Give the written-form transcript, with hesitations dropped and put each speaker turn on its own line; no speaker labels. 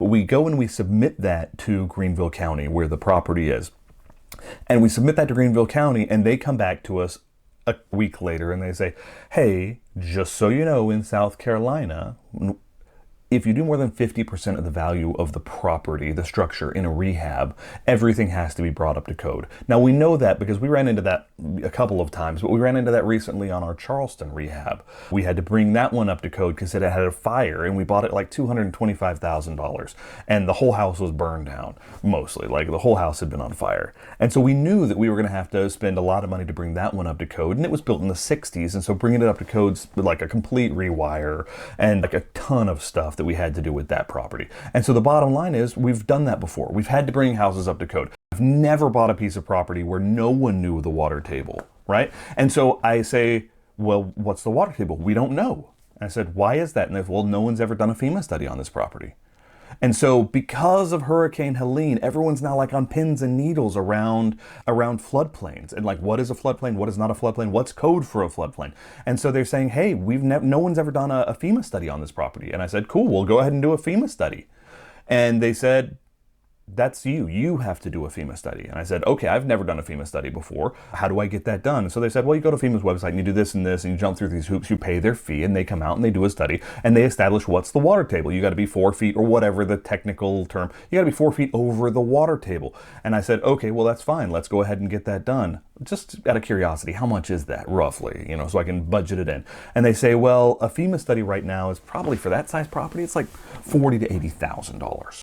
we go and we submit that to Greenville County, where the property is. And we submit that to Greenville County, and they come back to us a week later and they say, hey, just so you know, in South Carolina, if you do more than 50% of the value of the property, the structure, in a rehab, everything has to be brought up to code. Now, we know that because we ran into that a couple of times, but we ran into that recently on our Charleston rehab. We had to bring that one up to code because it had a fire, and we bought it like $225,000. And the whole house was burned down, mostly. Like, the whole house had been on fire. And so we knew that we were going to have to spend a lot of money to bring that one up to code. And it was built in the 60s, and so bringing it up to code's like a complete rewire and like a ton of stuff that we had to do with that property. And so the bottom line is, we've done that before. We've had to bring houses up to code. I've never bought a piece of property where no one knew the water table, right? And so I say, well, what's the water table? We don't know. And I said, why is that? And they said, well, no one's ever done a FEMA study on this property. And so because of Hurricane Helene, everyone's now like on pins and needles around floodplains. And like, what is a floodplain? What is not a floodplain? What's code for a floodplain? And so they're saying, hey, no one's ever done a FEMA study on this property. And I said, cool, we'll go ahead and do a FEMA study. And they said, that's you have to do a FEMA study. And I said, okay, I've never done a FEMA study before. How do I get that done? And so they said, well, you go to FEMA's website and you do this and this, and you jump through these hoops, you pay their fee, and they come out and they do a study, and they establish what's the water table. You got to be 4 feet, or whatever the technical term, you got to be 4 feet over the water table. And I said, okay, well, that's fine. Let's go ahead and get that done. Just out of curiosity, how much is that roughly? So I can budget it in. And they say, well, a FEMA study right now is probably, for that size property, it's like $40,000 to $80,000.